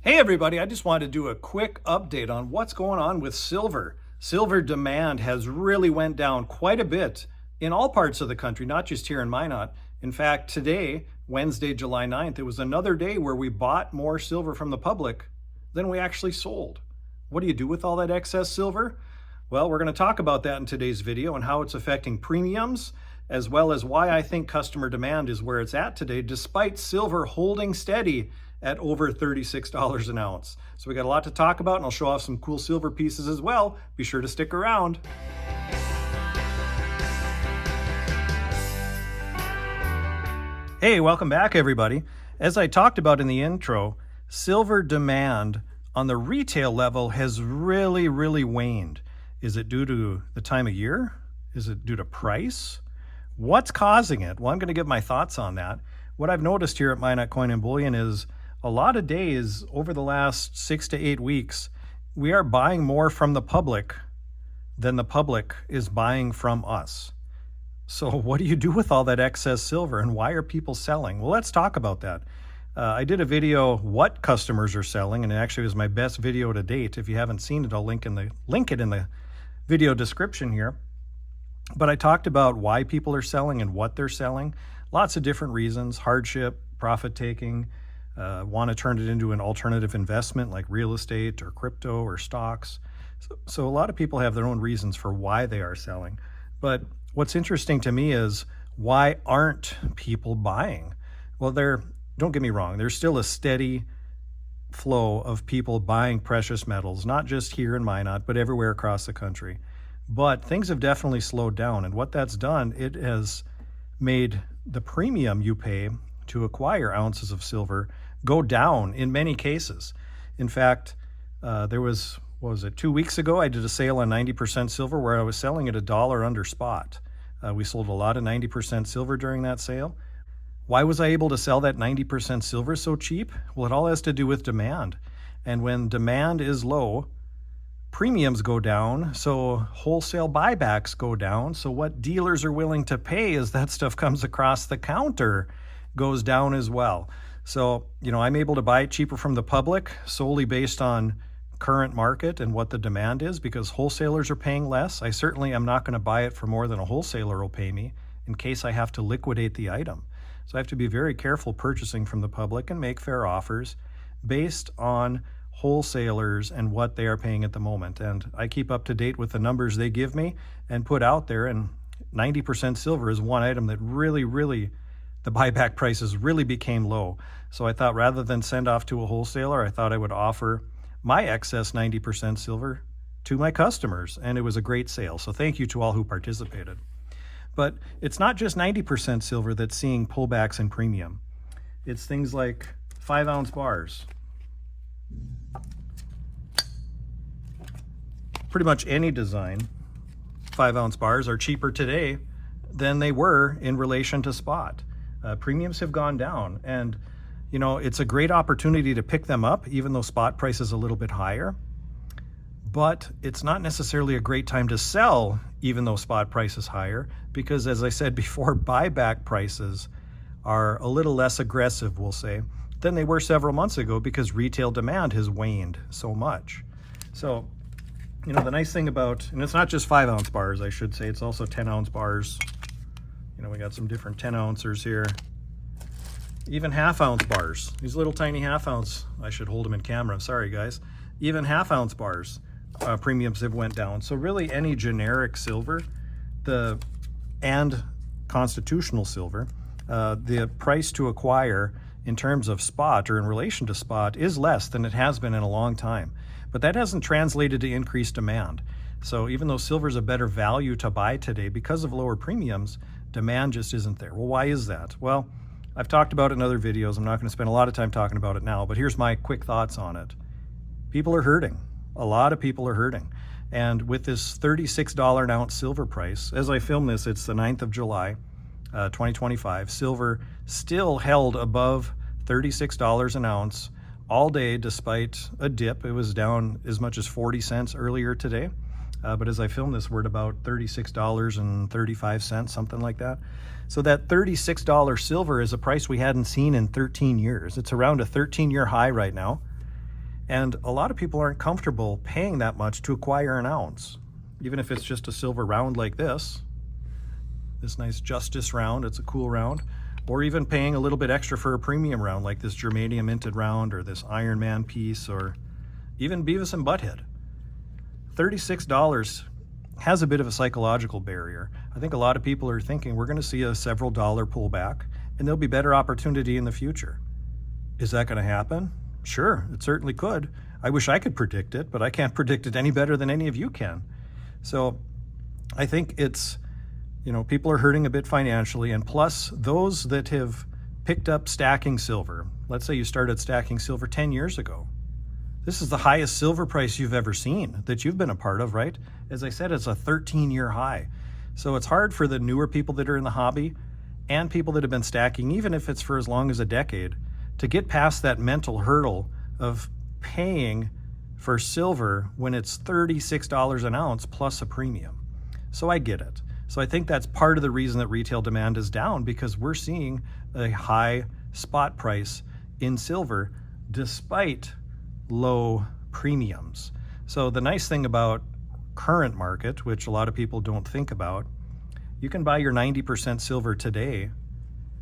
Hey everybody, I just wanted to do a quick update on what's going on with silver. Silver demand has really went down quite a bit in all parts of the country, not just here in Minot. In fact, today, Wednesday, July 9th, it was another day where we bought more silver from the public than we actually sold. What do you do with all that excess silver? Well, we're going to talk about that in today's video and how it's affecting premiums, as well as why I think customer demand is where it's at today, despite silver holding steady at over $36 an ounce. So we got a lot to talk about, and I'll show off some cool silver pieces as well. Be sure to stick around. Hey, welcome back everybody. As I talked about in the intro, silver demand on the retail level has really waned. Is it due to the time of year? Is it due to price? What's causing it? Well, I'm going to give my thoughts on that. What I've noticed here at Minot Coin and Bullion is a lot of days over the last 6 to 8 weeks, we are buying more from the public than the public is buying from us. So what do you do with all that excess silver, and why are people selling? Well, let's talk about that. I did a video, what customers are selling, and it actually was my best video to date. If you haven't seen it, I'll link it in the video description here. But I talked about why people are selling and what they're selling. Lots of different reasons: hardship, profit taking, want to turn it into an alternative investment like real estate or crypto or stocks. So a lot of people have their own reasons for why they are selling. But what's interesting to me is, why aren't people buying? Well, don't get me wrong, there's still a steady flow of people buying precious metals, not just here in Minot, but everywhere across the country. But things have definitely slowed down, and what that's done, it has made the premium you pay to acquire ounces of silver go down in many cases. In fact, there was, what was it, 2 weeks ago, I did a sale on 90% silver where I was selling at $1 under spot. We sold a lot of 90% silver during that sale. Why was I able to sell that 90% silver so cheap? Well, it all has to do with demand. And when demand is low, premiums go down, so wholesale buybacks go down. So what dealers are willing to pay as that stuff comes across the counter goes down as well. So, I'm able to buy it cheaper from the public solely based on current market and what the demand is, because wholesalers are paying less. I certainly am not going to buy it for more than a wholesaler will pay me in case I have to liquidate the item. So I have to be very careful purchasing from the public and make fair offers based on wholesalers and what they are paying at the moment. And I keep up to date with the numbers they give me and put out there, and 90% silver is one item that really, the buyback prices really became low. So I thought, rather than send off to a wholesaler, I thought I would offer my excess 90% silver to my customers, and it was a great sale. So thank you to all who participated. But it's not just 90% silver that's seeing pullbacks in premium. It's things like 5-ounce bars. Pretty much any design, 5-ounce bars are cheaper today than they were in relation to spot. Premiums have gone down, and it's a great opportunity to pick them up, even though spot price is a little bit higher. But it's not necessarily a great time to sell, even though spot price is higher, because, as I said before, buyback prices are a little less aggressive, we'll say, than they were several months ago, because retail demand has waned so much. So, the nice thing about, and it's not just 5-ounce bars, I should say, it's also 10-ounce bars. We got some different 10-ouncers here. Even half-ounce bars. These little tiny half-ounce, I should hold them in camera, sorry guys. Even half-ounce bars, premiums have went down. So really any generic silver and constitutional silver, the price to acquire in terms of spot or in relation to spot is less than it has been in a long time. But that hasn't translated to increased demand. So even though silver is a better value to buy today, because of lower premiums, demand just isn't there. Well, why is that? Well, I've talked about it in other videos. I'm not going to spend a lot of time talking about it now, but here's my quick thoughts on it. People are hurting. A lot of people are hurting. And with this $36 an ounce silver price, as I film this, it's the 9th of July, 2025. Silver still held above $36 an ounce all day, despite a dip. It was down as much as 40 cents earlier today. But as I film this, we're at about $36.35, something like that. So that $36 silver is a price we hadn't seen in 13 years. It's around a 13-year high right now. And a lot of people aren't comfortable paying that much to acquire an ounce, even if it's just a silver round like this nice Justice round. It's a cool round. Or even paying a little bit extra for a premium round like this germanium minted round or this Iron Man piece or even Beavis and Butthead. $36 has a bit of a psychological barrier. I think a lot of people are thinking we're going to see a several dollar pullback and there'll be better opportunity in the future. Is that going to happen? Sure, it certainly could. I wish I could predict it, but I can't predict it any better than any of you can. So I think it's, people are hurting a bit financially, and plus those that have picked up stacking silver, let's say you started stacking silver 10 years ago. This is the highest silver price you've ever seen that you've been a part of, right? As I said, it's a 13-year high. So it's hard for the newer people that are in the hobby and people that have been stacking, even if it's for as long as a decade, to get past that mental hurdle of paying for silver when it's $36 an ounce plus a premium. So I get it. So I think that's part of the reason that retail demand is down, because we're seeing a high spot price in silver despite low premiums. So the nice thing about current market, which a lot of people don't think about, you can buy your 90% silver today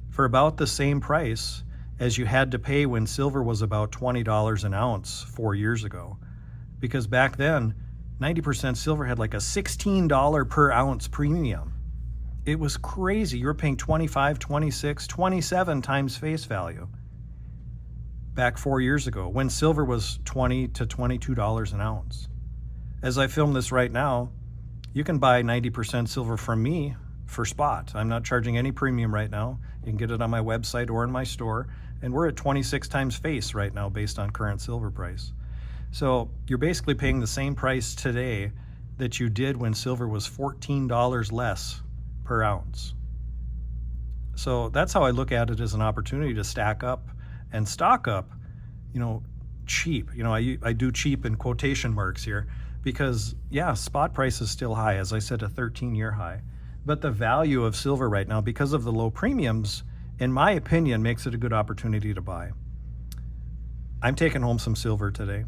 for about the same price as you had to pay when silver was about $20 an ounce 4 years ago. Because back then, 90% silver had like a $16 per ounce premium. It was crazy. You were paying 25, 26, 27 times face value back 4 years ago when silver was $20 to $22 an ounce. As I film this right now, you can buy 90% silver from me for spot. I'm not charging any premium right now. You can get it on my website or in my store. And we're at 26 times face right now based on current silver price. So you're basically paying the same price today that you did when silver was $14 less per ounce. So that's how I look at it, as an opportunity to stack up and stock up, cheap. I do cheap in quotation marks here because, yeah, spot price is still high, as I said, a 13-year high. But the value of silver right now, because of the low premiums, in my opinion, makes it a good opportunity to buy. I'm taking home some silver today.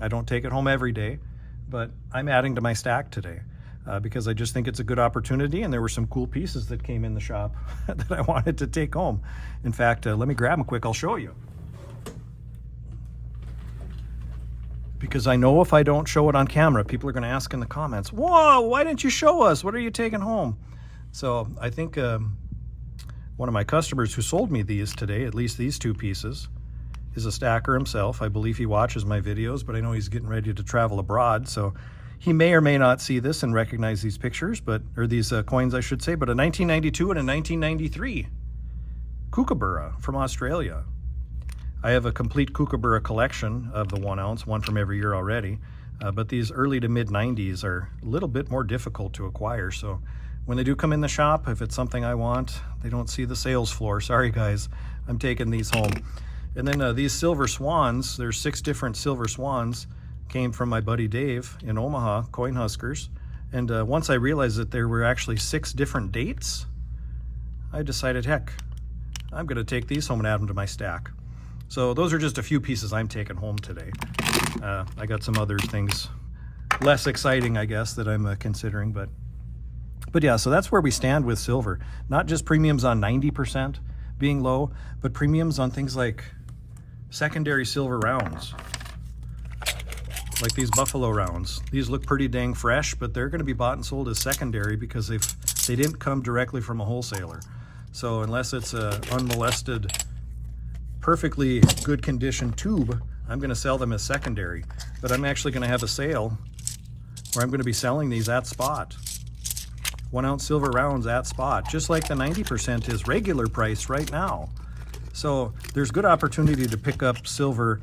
I don't take it home every day, but I'm adding to my stack today because I just think it's a good opportunity, and there were some cool pieces that came in the shop that I wanted to take home. In fact, let me grab them quick. I'll show you. Because I know if I don't show it on camera, people are going to ask in the comments, whoa, why didn't you show us? What are you taking home? So I think one of my customers who sold me these today, at least these two pieces, is a stacker himself. I believe he watches my videos, but I know he's getting ready to travel abroad, so he may or may not see this and recognize these pictures, or these coins, I should say, but a 1992 and a 1993 Kookaburra from Australia. I have a complete Kookaburra collection of the 1 ounce, one from every year already, but these early to mid 90s are a little bit more difficult to acquire, so when they do come in the shop, if it's something I want, they don't see the sales floor. Sorry guys, I'm taking these home. And then these silver swans, there's 6 different silver swans, came from my buddy Dave in Omaha, Coin Huskers. And once I realized that there were actually 6 different dates, I decided, heck, I'm gonna take these home and add them to my stack. So those are just a few pieces I'm taking home today. I got some other things less exciting, I guess, that I'm considering, but yeah, so that's where we stand with silver. Not just premiums on 90% being low, but premiums on things like secondary silver rounds, like these Buffalo rounds. These look pretty dang fresh, but they're going to be bought and sold as secondary because they didn't come directly from a wholesaler. So unless it's a unmolested, perfectly good condition tube, I'm going to sell them as secondary. But I'm actually going to have a sale where I'm going to be selling these at spot. 1 ounce silver rounds at spot, just like the 90% is regular price right now. So there's good opportunity to pick up silver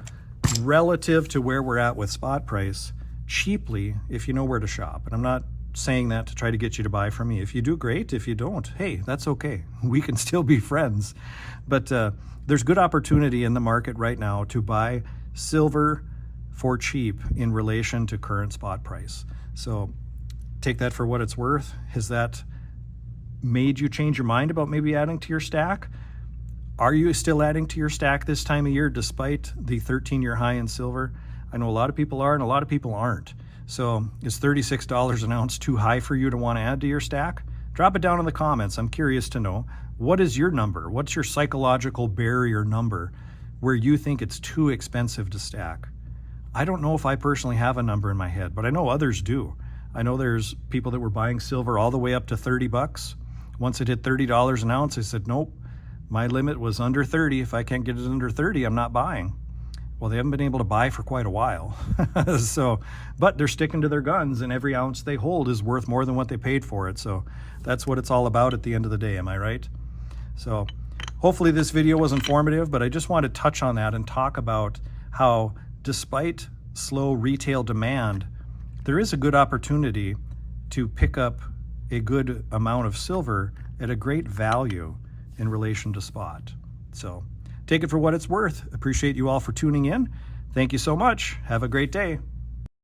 relative to where we're at with spot price cheaply if you know where to shop. And I'm not saying that to try to get you to buy from me. If you do, great. If you don't, hey, that's okay. We can still be friends. But there's good opportunity in the market right now to buy silver for cheap in relation to current spot price. So take that for what it's worth. Has that made you change your mind about maybe adding to your stack? Are you still adding to your stack this time of year despite the 13-year high in silver? I know a lot of people are and a lot of people aren't. So is $36 an ounce too high for you to want to add to your stack? Drop it down in the comments. I'm curious to know, what is your number? What's your psychological barrier number where you think it's too expensive to stack? I don't know if I personally have a number in my head, but I know others do. I know there's people that were buying silver all the way up to 30 bucks. Once it hit $30 an ounce, I said, nope, my limit was under 30. If I can't get it under 30, I'm not buying. Well, they haven't been able to buy for quite a while. But they're sticking to their guns, and every ounce they hold is worth more than what they paid for it. So that's what it's all about at the end of the day. Am I right? So hopefully this video was informative, but I just want to touch on that and talk about how despite slow retail demand, there is a good opportunity to pick up a good amount of silver at a great value in relation to spot. So take it for what it's worth. Appreciate you all for tuning in. Thank you so much. Have a great day.